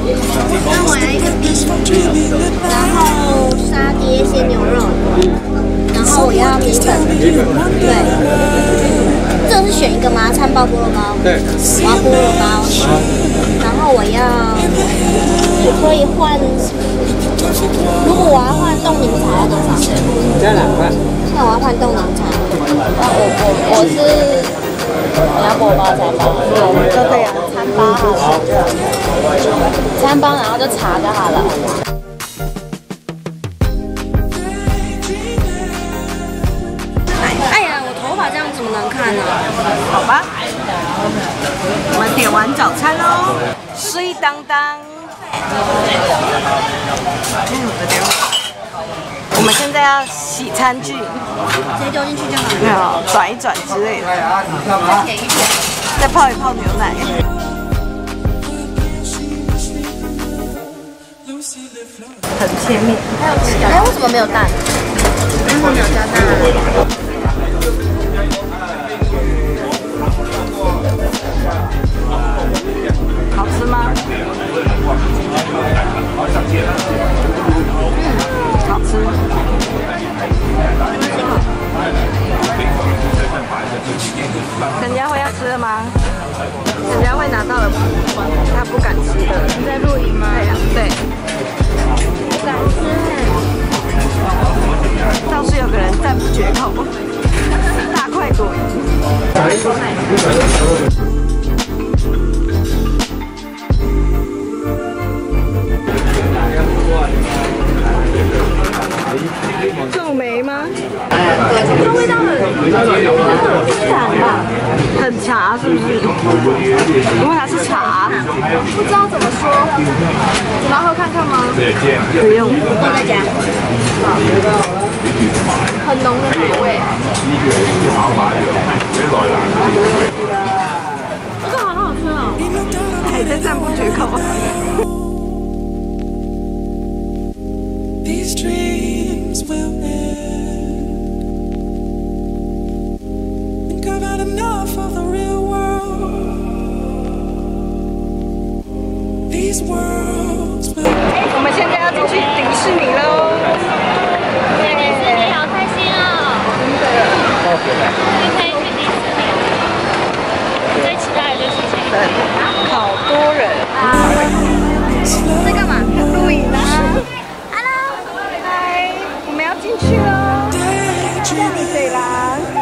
那我要一个饼，然后沙爹鲜牛肉，然后我要米粉，对。这是选一个吗？餐包菠萝包。对。我要菠萝包，然后我可以换，如果我要换冻柠茶要多少钱？加2块。那我要换冻柠茶。我是你要菠萝包餐包，都可以啊，餐包好了。餐包然后就茶就好了。哎呀，我头发这样怎么能看呢？好吧，我们点完早餐喽，水当当。我们现在要洗餐具，直接丢进去就好了。没有转一转之类的，再舔一舔，再泡一泡牛奶。很贴面。哎，为什么没有蛋？为什么没有加蛋？好吃吗？好吃。人家会要吃的吗？人家会拿到了，他不敢吃的。你在录影吗？对。不敢吃。倒是有个人赞不绝口，大快朵颐。皱眉吗？它味道很惨吧？很茶是不是？因为它是茶，不知道怎么说，你们要喝看看吗？不用。我再加。很浓的口味。这个好好吃哦，还在赞不绝口。These dreams will end. Think I've had enough of the real world. These worlds will end. 我们现在要进去迪士尼喽！迪士尼好开心哦！真的。可以去迪士尼。最期待的事情。好多人。在干嘛？录影啊！进去喽！对啦，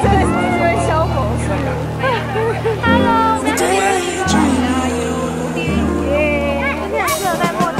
这位小狗是。Hello， 我们这里耶，今天很适合戴墨镜。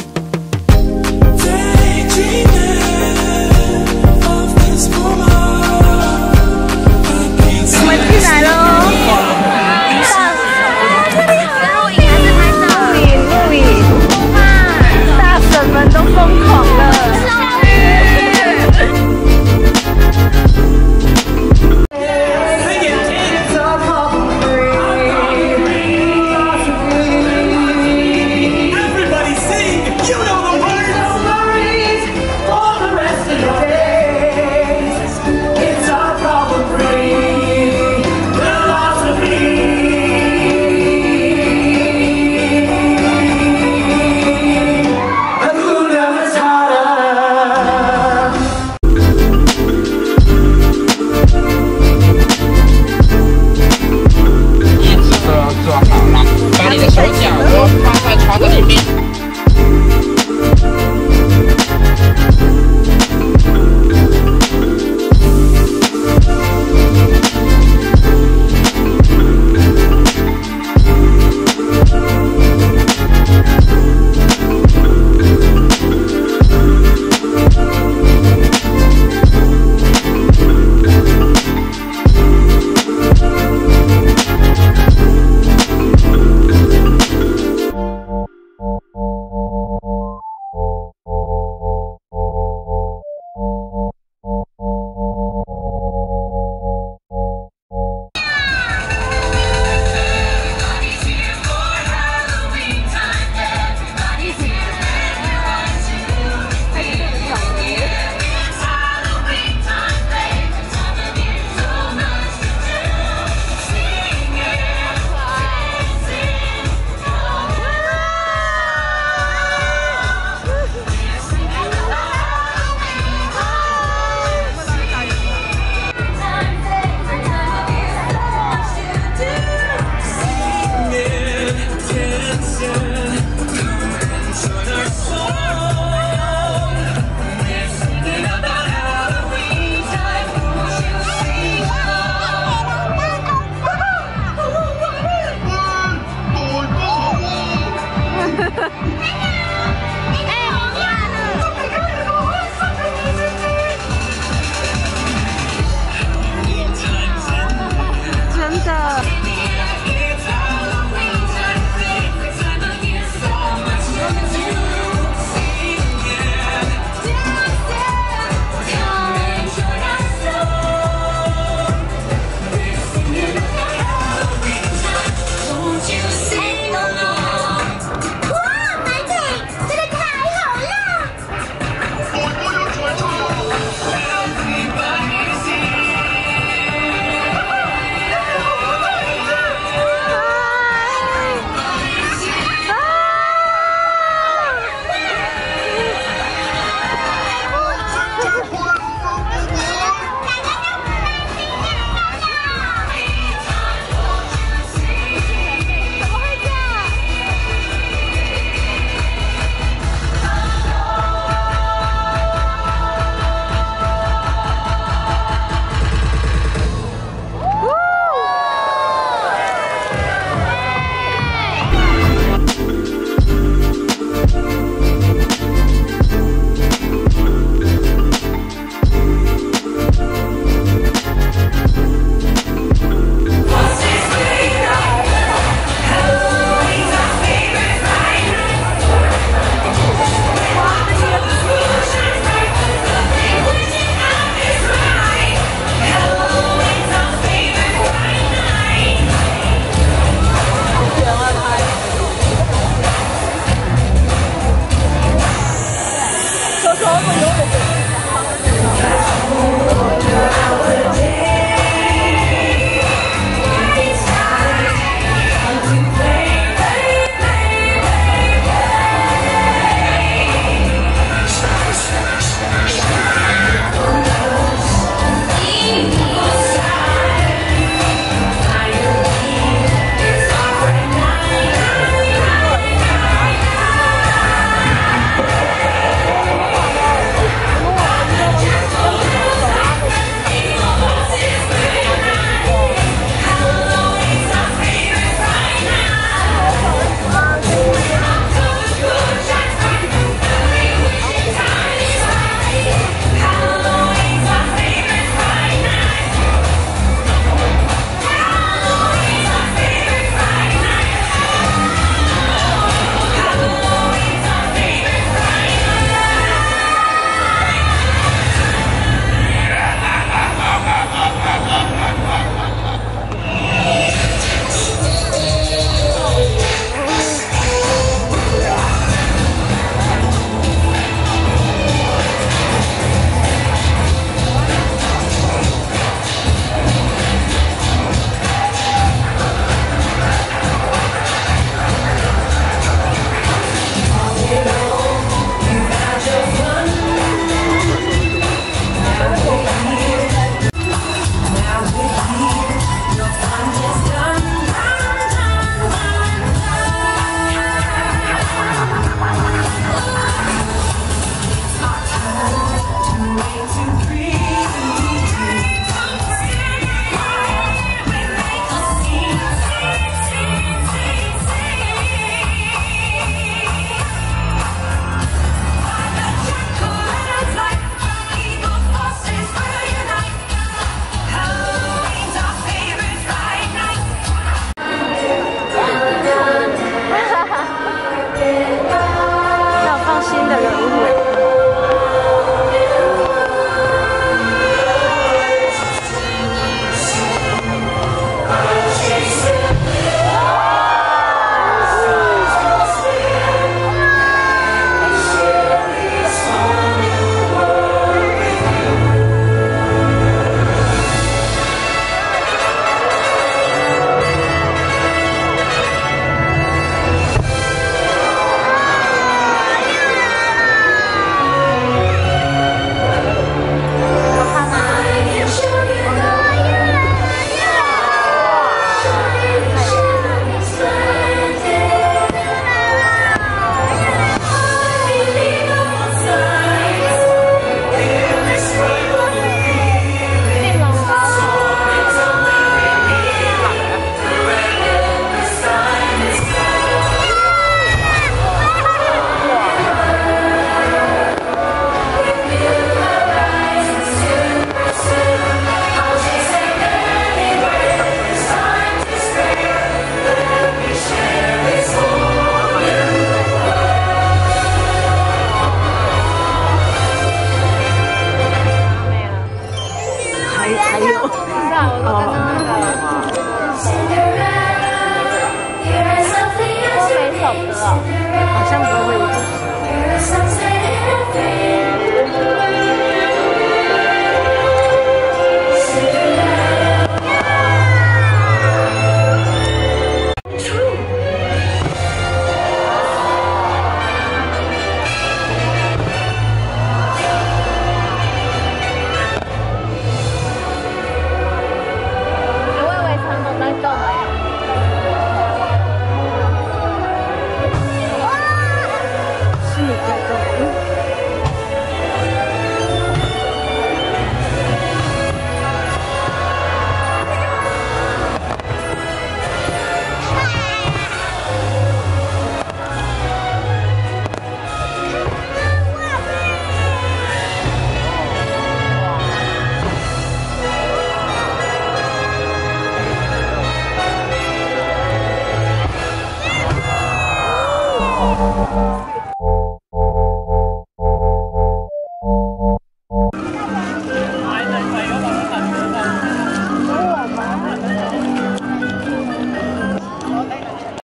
新的人物。